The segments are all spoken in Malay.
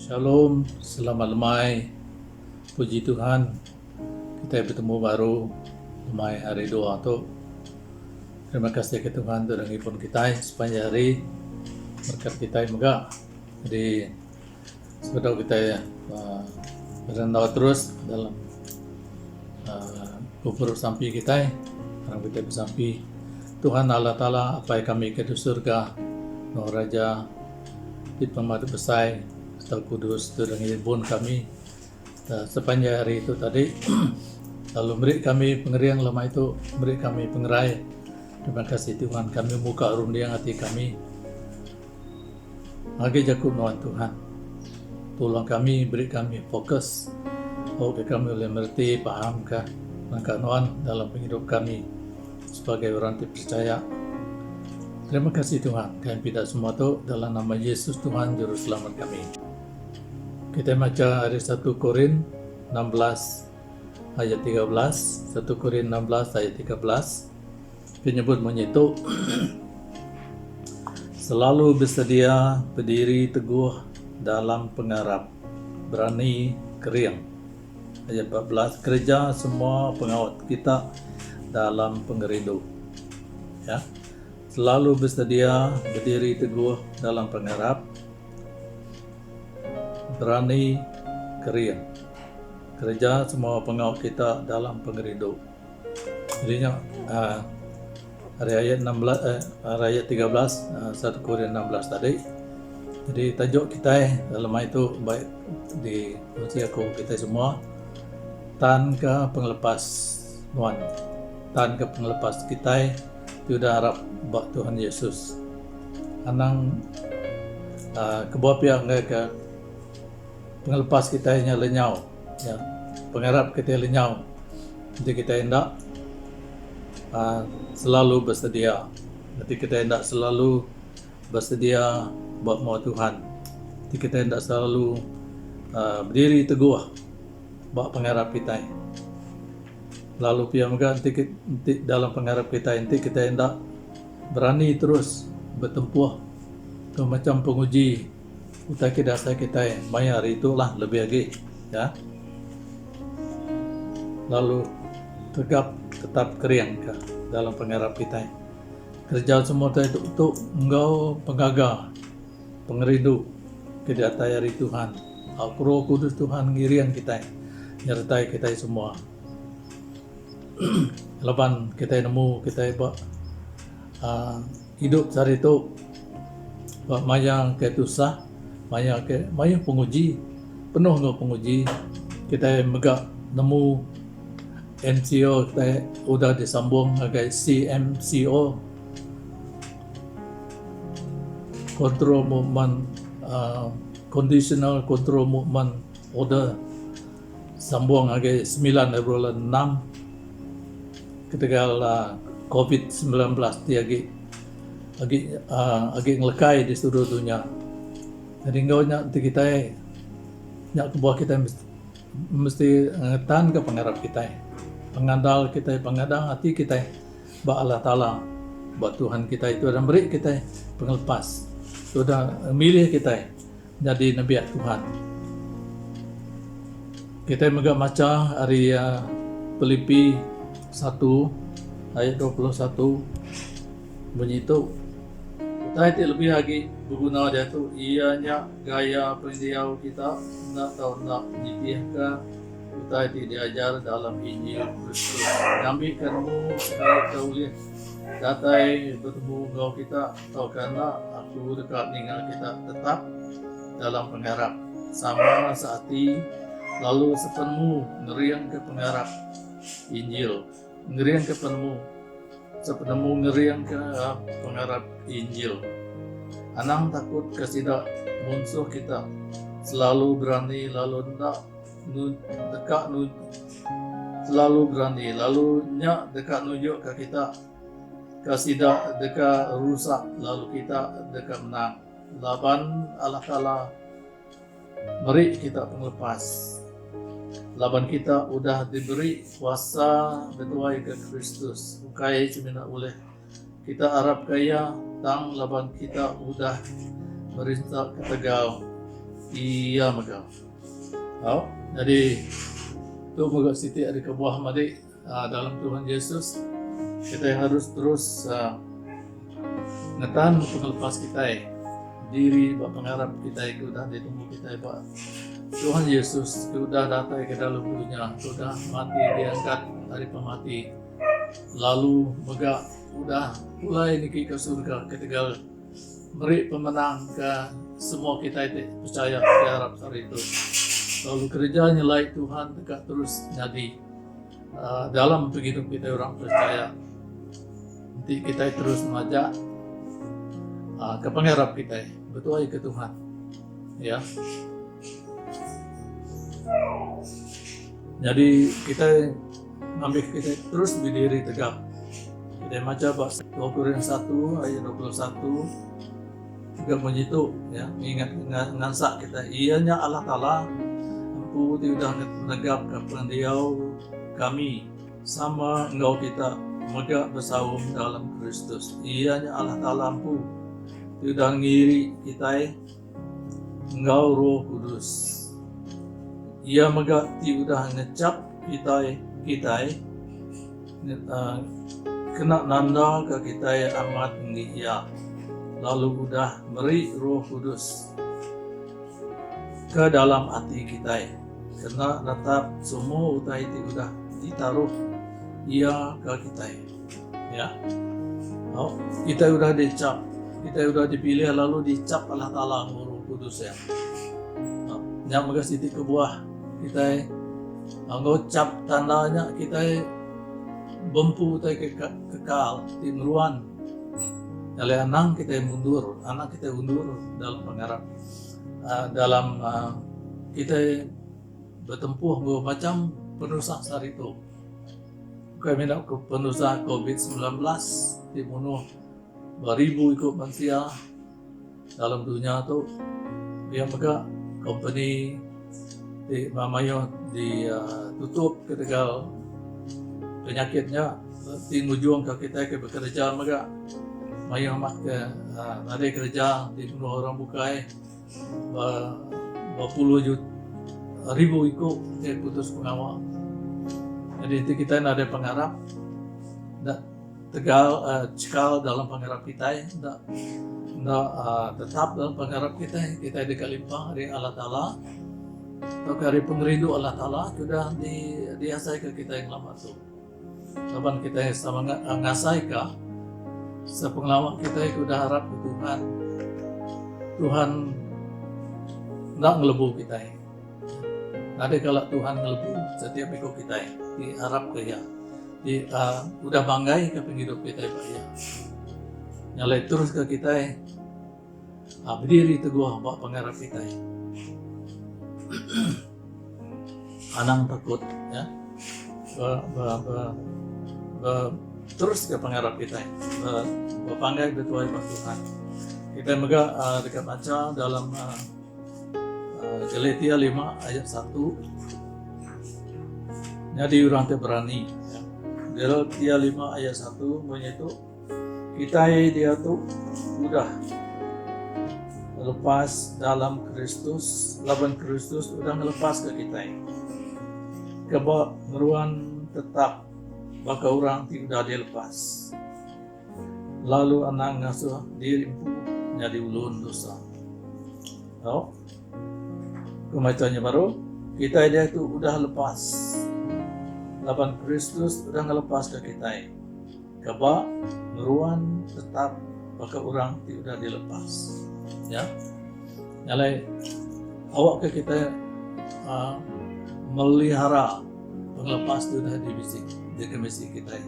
Shalom, selamat lemai. Puji Tuhan, kita bertemu baru lemai hari doa tu. Terima kasih ke Tuhan untuk ngipun kita sepanjang hari berkat kita megah. Jadi sebetulnya kita berendau terus dalam kupur sampi kita. Sekarang kita bersampi Tuhan Allah Ta'ala apa yang kami ke surga Nuh Raja di pemadu besai Setau Kudus itu dengan ibun kami sepanjang hari itu tadi. Lalu beri kami pengerian lama itu, beri kami pengerai. Terima kasih Tuhan, kami muka rundiang hati kami. Agi jakup nuan Tuhan, tolong kami, beri kami fokus. Oke kami boleh mengerti, pahamkah langkah nuan dalam hidup kami sebagai orang percaya. Terima kasih Tuhan, kami pindah semua itu dalam nama Yesus Tuhan Juru Selamat kami. Kita baca dari 1 Korin 16 ayat 13. 1 Korin 16 ayat 13 penyebut menyitu selalu bersedia berdiri teguh dalam pengharap, berani keriang. Ayat 14, kerja semua pengawat kita dalam pengerindu. Ya, selalu bersedia berdiri teguh dalam pengharap, berani keriang. Kerja semua pengawal kita dalam pengerindu. Jadinya hari ayat 13 1 Korin 16 tadi. Jadi tajuk kita dalam itu baik di usia kita semua, tan ke penglepas nuan, tan ke penglepas kita sudah harap bak Tuhan Yesus. Anang kebuah pihak ke penglepas kita hanya lenyau, ya, pengharap kita lenyau. Jadi kita hendak selalu bersedia. Nanti kita hendak selalu bersedia buat mau Tuhan. Nanti kita hendak selalu berdiri teguh buat pengharap kita. Lalu pihak juga nanti dalam pengharap kita nanti kita hendak berani terus bertempuh ke macam penguji. Utaki dasar kita bayar itulah lebih lagi, ya. Lalu tetap keriang ke dalam pengharap kita. Kerja semua itu untuk engkau pengaga, pengerindu ke atas hari Tuhan. Roh Kudus Tuhan ngirian kita, nyertai kita semua. Lepas kita nemu kita hidup hari itu buat mayang ke tusah, mayang penguji, penuh dengan penguji. Kita megak nemu MCO kita udah disambung sebagai CMCO, Control Movement Conditional Control Movement Order, sambung sebagai 9/6 ketika COVID-19 lagi ngelekai di seluruh dunia. Jadi nanti kita nyak kebuah kita mesti ngetan ke pengharap kita, pengandal kita, pengadang hati kita ba Allah Ta'ala, buat Tuhan kita itu dan beri kita penglepas, sudah milih kita jadi nabi Tuhan. Kita megak maca hari Filipi 1 ayat 21 bunyi itu. Tadi lebih lagi berguna dia tu, ianya gaya pendiau kita nak tahu nak dipihkan. Tadi diajar dalam Injil Kristus. Kami kamu segala tauliah datai bertemu kau kita tahu karena aku dekat dengan kita tetap dalam pengharap sama saati lalu sepenuh ngeriang ke pengharap Injil, ngeriang ke penuh sepenuh ngeriang ke pengharap Injil. Anang takut kesidak musuh kita, selalu berani lalu nak selalu berani lalu nyak dekat nunjuk ke kita, kesidak dekat rusak lalu kita dekat menang. Laban Allah Ta'ala beri kita penglepas. Laban kita udah diberi kuasa bertuai ke Kristus. Bukai cemina oleh kita Arab kaya tang laban kita udah merintak ke Tegal. iya maka. Oh, jadi itu moga siti ada kebuah madi dalam Tuhan Yesus. Kita harus terus ngetan pengelepas kita diri bak pengharap kita itu udah ditunggu kita bak Tuhan Yesus sudah datang ke dalam dunia, sudah mati diangkat dari pemati, lalu mega udah mulai niki ke surga ketika beri pemenang ke semua kita itu percaya ke Arab hari itu. Lalu kerja nilai Tuhan tegak terus jadi dalam hidup kita orang percaya. Nanti kita terus mengajak ke pengharap kita betul ke Tuhan, ya. Jadi kita ngambil kita terus berdiri tegak. Kita baca bahasa 2 Korintus 1 ayat 21 juga begitu, ya. Ingat ngansak kita ianya Allah Ta'ala ampu tidak negap kepada Diau kami sama engkau kita megak bersaum dalam Kristus. Ianya Allah Ta'ala ampu tidak ngiri kita engkau Roh Kudus. Ia megak udah ngecap kita kena nanda ke kita amat tinggi ya. Lalu udah beri Roh Kudus ke dalam hati kita. Karena tetap semua utai itu udah ditaruh ia ke kita. Ya. Oh, kita udah dicap, kita udah dipilih lalu dicap Allah Ta'ala Roh Kudus ya. Oh, yang mengasih ke buah kita ngocap tandanya kita bempu kekal timruan oleh anak kita mundur dalam pengharap dalam kita bertempuh macam penusa saat itu kami nak penusa COVID-19 dibunuh beribu ikut manusia dalam dunia tu yang mega company di mamanya ditutup ketika penyakitnya tinujung ke kita ke bekerja maka mayo mak ke ada kerja di orang bukai berpuluh ribu ikut putus pengawal. Jadi itu kita ada pengharap cekal dalam pengharap kita tetap dalam pengharap kita dikalimpah dari Allah Ta'ala atau dari pengerindu Allah Ta'ala sudah diasai ke kita yang lama itu. Kapan kita sama ngasai ke sepengalaman kita sudah harap ke Tuhan. Tuhan tidak ngelebu kita. Ada kalau Tuhan ngelebu setiap ikut kita diharap ke ya. Udah banggai ke penghidup kita ya. Nyalai terus ke kita berdiri teguh buat pengharap kita. Anang takut ya terus ke pengharap kita berpanggai betuai buat Tuhan. Kita mega dekat baca dalam Galatia 5 ayat 1 jadi orang berani ya. Galatia 5 ayat 1 begitu kita dia tuh udah lepas dalam Kristus, laban Kristus udah ngelepas ke kita. Kebak meruan tetap baka orang tidak dilepas. Lalu anak ngasuh dirimu jadi ulun dosa. Oh, kemacanya baru kita dia itu udah lepas. Laban Kristus udah ngelepas ke kita. Kebak meruan tetap baka orang tidak dilepas. Ya, nyalai awak ke kita melihara pengelepas itu dah di kemisi kita.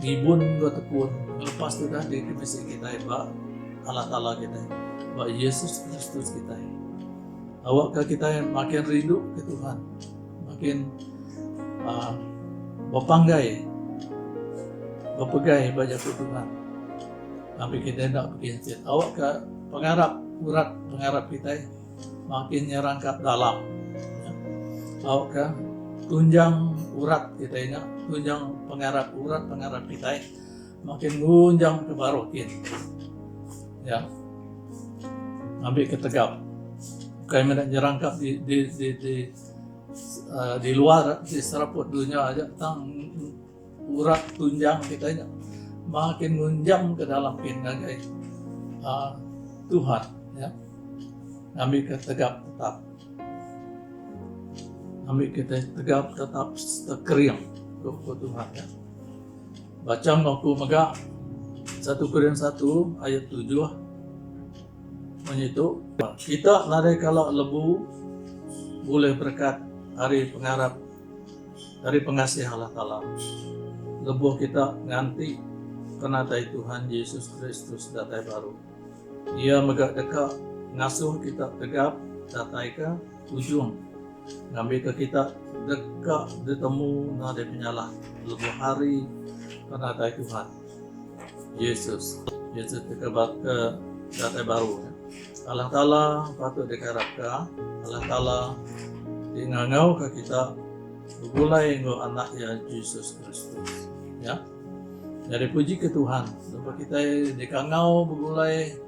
Gibun gua tekun melepas itu dah di kemisi kita, ba Allah Ta'ala kita, ba Yesus Kristus kita. Awak ke kita makin rindu ke Tuhan, makin berpanggai, berpegai banyak ke Tuhan. Tapi kita tidak bikin awak ke urat pengharap kita makin nyerangkap dalam ya. Awak ke tunjang urat kita ini tunjang urat pengharap kita makin gunjang ke barokin ya ambil ketegap kayak mana jerangkap di luar di seraput dunia aja tang urat tunjang kita makin ngunjam ke dalam pinggang Tuhan ya. Ambil kita tegap tetap, ambil kita tegap tetap sekeriang ke Tuhan ya. Baca ngaku mega 1 Korintus 1 ayat 7 menyitu kita nare kalau lebu boleh berkat hari pengarap dari pengasih Allah Ta'ala. Lebu kita nganti kenatai Tuhan Yesus Kristus datai baru. Ia megak dekat ngasuh kita tegap datai ke ujung. Ngambil ke kita dekat ditemu nade penyalah. Lebu hari kenatai Tuhan Yesus dekat ke datai baru. Allah Ta'ala patut diharapkan. Allah Ta'ala ingangau ke kita begulai ngo anak ya Yesus Kristus ya. Jadi puji ke Tuhan sebab kita dikangau begulai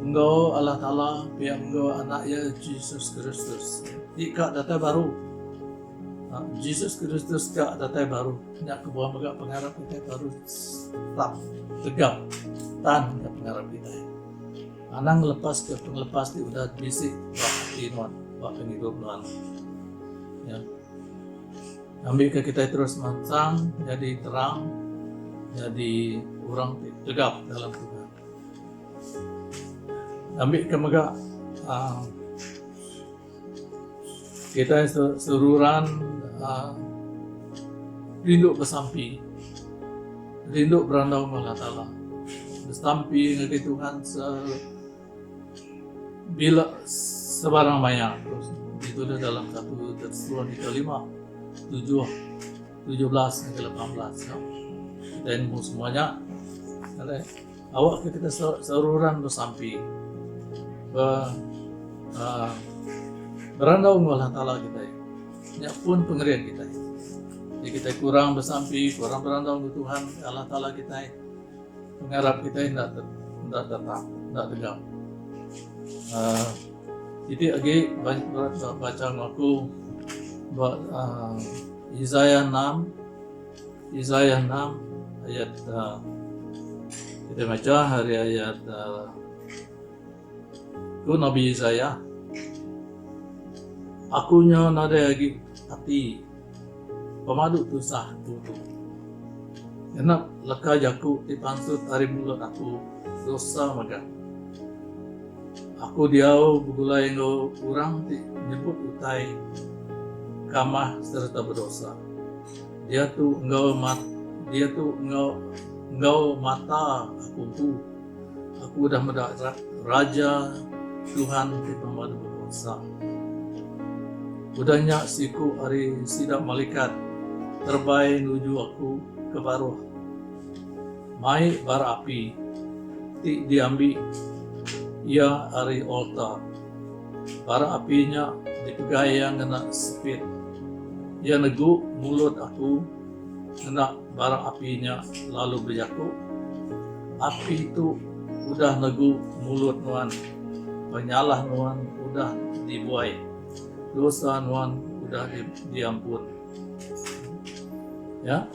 ngo Allah Ta'ala pihak ngo anak ya Yesus Kristus jika data baru Yesus Kristus kak data baru nyak kebuah megak pengharap kita baru tetap tegap tan ke pengharap kita anang lepas ke penglepas di udah bisik bahati nuan penghidup Tuhan ya. Ambil ke kita terus mancang jadi terang, jadi orang tegap dalam Tuhan. Ambil ke mega kita seruran rindu bersampi, rindu berandau Allah Ta'ala bersampi dengan Tuhan bila sebarang banyak terus ditulis dalam 1 Tesalonika 5 17 hingga 18 ya. Kita ilmu semuanya awak kita saluran bersampi berandau Allah Ta'ala kita ya pun pengerian kita jadi kita kurang bersampi kurang berandau ke Tuhan Allah Ta'ala kita mengharap kita tidak tetap tidak tegap. Jadi lagi baca ngaku Yesaya 6 ayat kita baca hari ayat itu Nabi Yesaya akunya nada lagi hati pemadu tusah tutup karena leka jaku dipansut hari mulut aku dosa maka aku diau begulai ngo urang nyebut utai kamah serta berdosa. Dia tu engkau mata aku dah mendarat raja Tuhan di pemadu berdosa. Udahnya siku hari sidak malaikat terbaik nuju aku ke baruh. Mai bara api ti diambil ia hari altar bara apinya dipegayang kena sepit ia negu mulut aku kena bara apinya lalu berjaku api itu udah negu mulut nuan penyalah nuan udah dibuai dosa nuan udah diampun ya.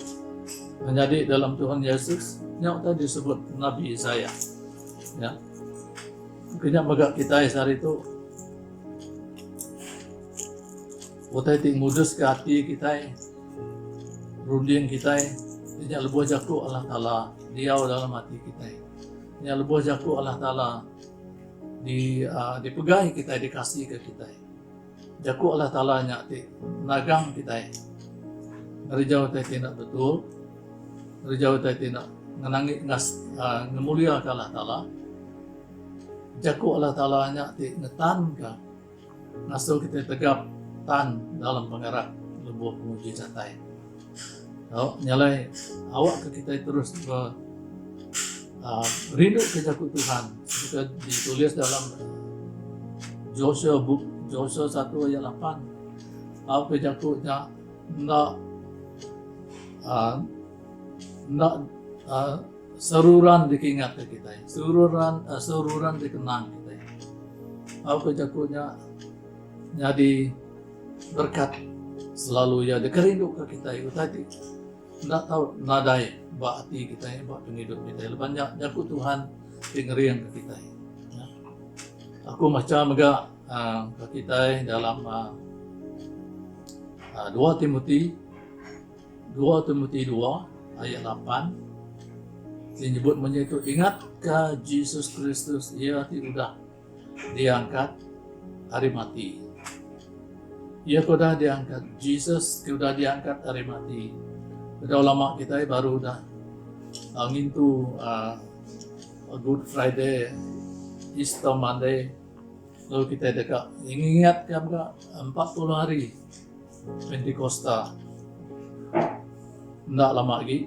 Menjadi dalam Tuhan Yesus yang tadi disebut Nabi Yesaya ya. Mungkinnya megak kita hari itu utai ting mudus ke hati kita runding kita nya lebuh jaku Allah Ta'ala diau dalam hati kita nya lebuh jaku Allah Ta'ala dipegai kita dikasih ke kita jaku Allah Ta'ala nya nagang kita ngerjau teh tidak betul ngerjau teh tidak ngenangi ngemulia ke Allah Ta'ala jaku Allah Ta'ala nya ngetan ka ngasuh kita tegap tan dalam pengerak lebuh mujizat tai. Nyalai awak ke kita terus rindu ke jaku Tuhan seperti ditulis dalam Joshua 1 ayat 8 apa jakunya nak seruran dikingat ke kita seruran dikenang kita Aku jakutnya jadi berkat selalu ya dekerindu ke kita itu tadi. Nggak tahu nadai buat hati kita ya, buat penghidup kita. Banyak jakut Tuhan dengerin ke kita. Ya. Aku macam agak ke kita dalam 2 Timotius 2 ayat 8 disebut itu, ingatkah Yesus Kristus ia tidak diangkat hari mati. Ia sudah diangkat, Yesus sudah diangkat hari mati. Pada ulama kita baru dah ngintu Good Friday, Easter Monday, lalu kita dekat ingat kan 40 hari Pentakosta. Tidak lama lagi.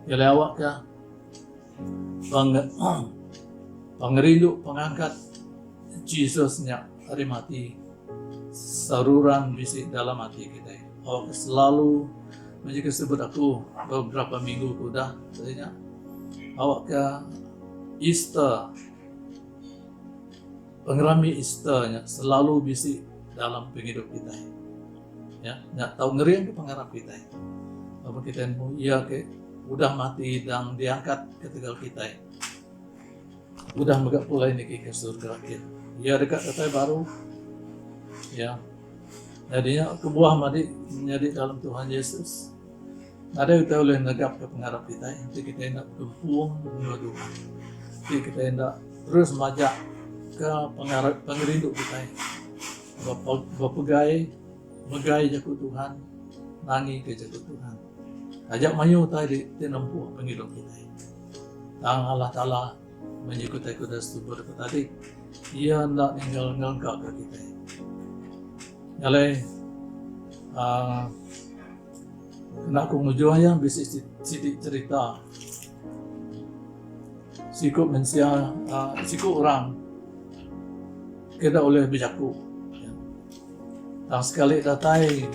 Ya lewat kah pengerindu pengangkat Yesusnya hari mati. Saruran bisik dalam hati kita. Oh, selalu menjadi sebut aku beberapa minggu sudah katanya awak ke Easter, pengerami Easternya selalu bisik dalam penghidup kita. Ya, nggak tahu ngeri ke pengharap kita. Apa kita mau iya ke udah mati dan diangkat ketika kita. Udah megak pula ini ke surga kita. Ya dekat kata baru. Ya, jadinya kebuah madi menjadi dalam Tuhan Yesus. Ada kita boleh negap ke pengharap kita, nanti kita hendak kempuang dengan Tuhan. Nanti kita hendak terus majak ke pengharap pengerindu kita. Bapegai, megai jakut Tuhan, nangi ke jakut Tuhan. Ajak mayu tadi tinempuh penghidup kita. Tang Allah Ta'ala menyekutai kuda stubur tadi, ia hendak tinggal ngangkat ke kita. Yalai, nak kungujuan yang bisa sidik cerita, siku manusia, siku orang, kita oleh bijakku. Dan sekali datai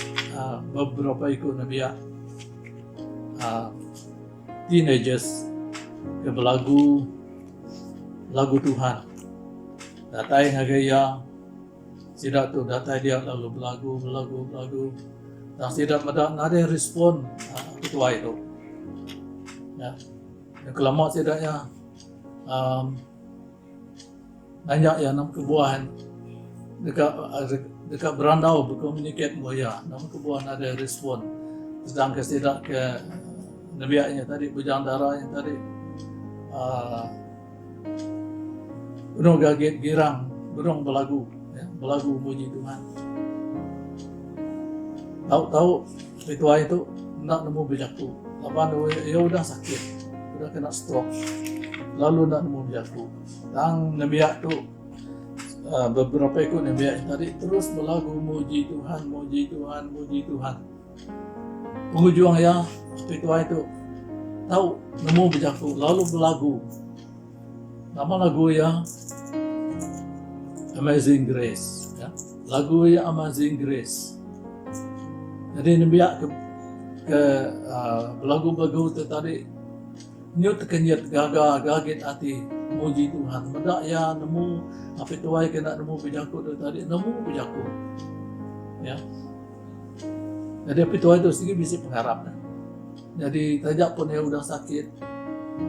beberapa ikut nabiya, teenagers ke lagu Tuhan, datai ngagaya. Tidak tu data dia lalu belagu, dan tidak ada respon ketua itu. Ya, yang kelama tidaknya banyak yang nam kebuahan dekat berandau berkomunikat moya, nam kebuahan ada respon. Sedangkan tidak ke nabianya tadi bujang darah yang tadi burung gaget girang, burung belagu. Belagu puji Tuhan. Tahu ritual itu nak nemu bijakku. Lapan ya udah sakit, udah kena stroke. Lalu nak nemu bijakku. Tang nabiak tu beberapa ikut nabiak tadi terus belagu muji Tuhan, muji Tuhan, muji Tuhan. Penghujung ya ritual itu tahu nemu bijakku, lalu belagu. Nama lagu ya Amazing Grace, ya. Lagu yang Amazing Grace. Jadi nabiak ke belagu-belagu itu tadi nyut kenyat gaget hati muji Tuhan. Medak ya nemu apa itu ay kena nemu bijakku itu tadi nemu bijakku. Ya. Jadi apa itu itu sedikit bisa pengharap. Jadi tajak pun ya udah sakit,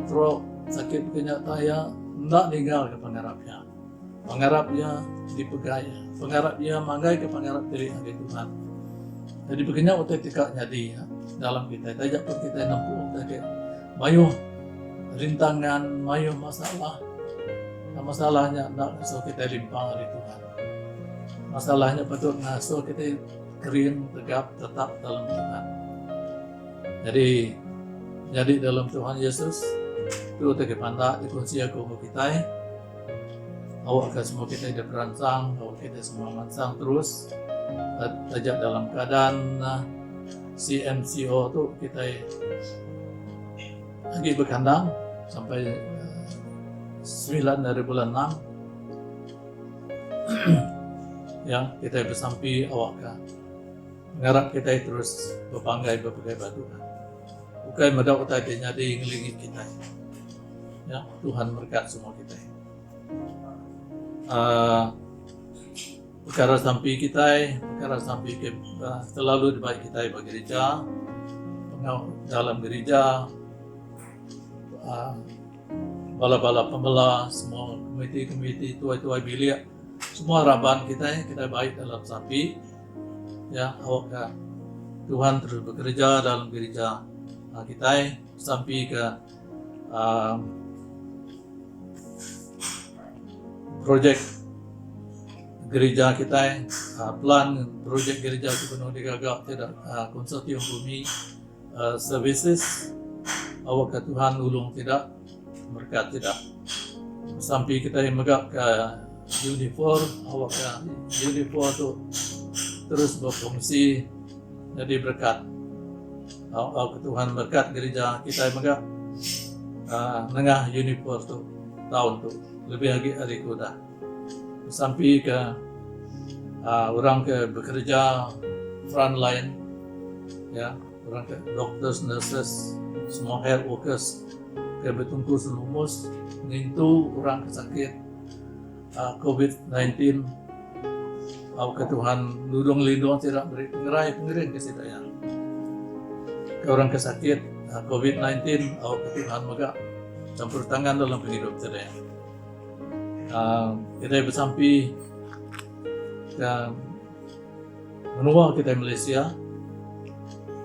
stroke, sakit kenyataan ya tidak tinggal ke pengharapnya. Pengharapnya dipegaya, pengharapnya manggai ke pengharap dari hati Tuhan. Jadi begini otetika jadi ya, dalam kita tajak pun kita nampu tadi mayu rintangan, mayu masalah. Nah, masalahnya nak so kita limpang dari Tuhan. Masalahnya betul so kita kering tegap tetap dalam Tuhan. Jadi dalam Tuhan Yesus itu tadi pandak dikunci aku kita. Awak akan semua kita hidup beransang, awak kita semua mansang terus tajak dalam keadaan CMCO tu kita lagi berkandang sampai 9 dari bulan 6 ya kita bersampi awak kan ngarap kita terus berpanggai batu bukan medak utainya di ngelingit kita ya Tuhan berkat semua kita. perkara sampai kita, perkara sampai ke selalu dibaik kita bagi gereja, dalam gereja, bala-bala pembela, semua komiti-komiti, tuai-tuai bilik, semua harapan kita baik dalam sampai, ya, awak Tuhan terus bekerja dalam gereja kita sampai ke projek gereja kita, plan projek gereja Gubernur Digagak tidak konsortium bumi services, awak ke Tuhan ulung tidak, berkat tidak, sampai kita megap ke uniform, awak ke uniform tu terus berfungsi jadi berkat. Awak ke Tuhan berkat gereja kita megap nengah uniform tu tahun tu lebih lagi hari kuda sampai ke orang ke bekerja front line, ya, orang ke doctors, nurses, semua health workers ke betungkus lumus ngintu orang kesakit COVID-19. Awak ke Tuhan lindung tidak beri pengerai ke sidaya ke orang kesakit COVID-19. Awak ke Tuhan megap campur tangan dalam penghidup sidaya. Kita bersampai ke menua kita Malaysia,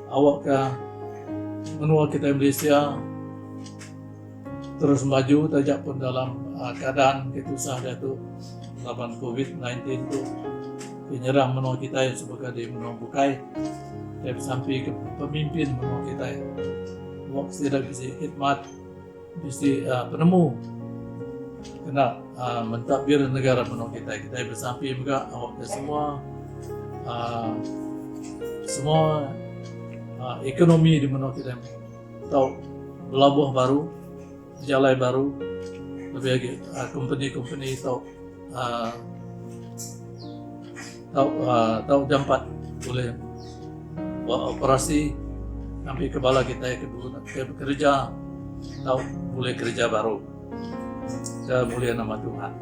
awak ke menua kita Malaysia terus maju tajak pun dalam keadaan ketusah dia tu lawan COVID-19 tu penyerang menua kita sebagai di menua bukai. Kita bersampai ke pemimpin menua kita, awak tidak bisa khidmat, bisa penemu kena mentadbir negara penuh kita bersampai juga awak ke semua ekonomi di menua kita tahu belabuh baru, jalan baru, lebih lagi company tahu jampat boleh buat operasi sampai kepala kita ke bekerja, tahu boleh kerja baru. Kemuliaan nama Tuhan.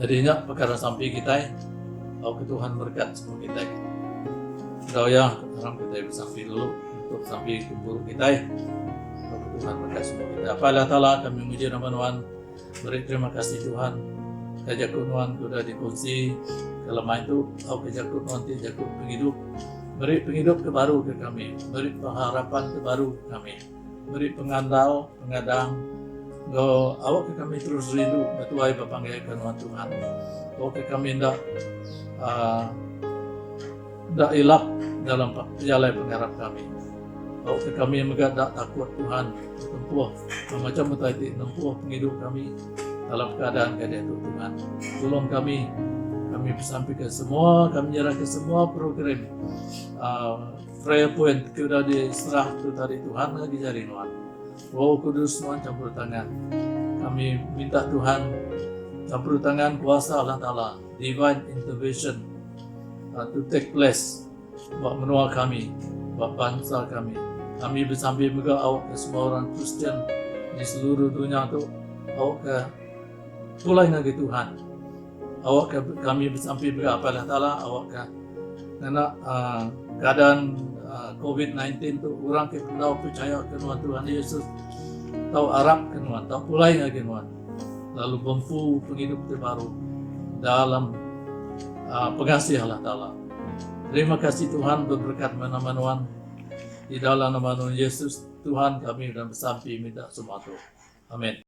Jadinya perkara sampai kita, ke Tuhan berkat semua kita. Doa orang kita bersampai dulu untuk sampai kumpul kita. Ke Tuhan berkat semua kita. Allah Ta'ala kami memuji nama Tuhan. Beri terima kasih Tuhan. Kajak Tuhan sudah dikunci. Kelemahan itu, kajak Tuhan tidak penghidup. Beri penghidup kebaru ke kami. Beri pengharapan kebaru ke kami. Beri pengadang, awak ke kami terus rindu betuai berpanggil firman Tuhan. Awak ke kami tidak ilap dalam jalan pengharap kami. Awak ke kami juga tidak takut Tuhan tempuh macam mutaiti tempuh penghidup kami dalam keadaan itu Tuhan. Tolong kami bersampai ke semua, kami nyerah ke semua program prayer point sudah diserah tu tadi Tuhan lagi jari Tuhan. Roh Kudus Tuhan campur tangan. Kami minta Tuhan campur tangan kuasa Allah Ta'ala, divine intervention to take place buat menua kami, buat bangsa kami. Kami bersampai juga awak ke semua orang Kristian di seluruh dunia tu, awak ke tulai lagi Tuhan. Awak ke kami bersampai juga apa Allah Ta'ala, awak ke karena keadaan COVID-19 tu orang kita tahu percaya ke Tuhan Yesus, tahu Arab ke Tuhan, tahu pulai lagi Tuhan, lalu mampu penghidup terbaru dalam pengasih Allah Ta'ala. Terima kasih Tuhan berberkat nama Tuhan di dalam nama Tuhan Yesus Tuhan kami dan bersampai minta semua tu. Amin.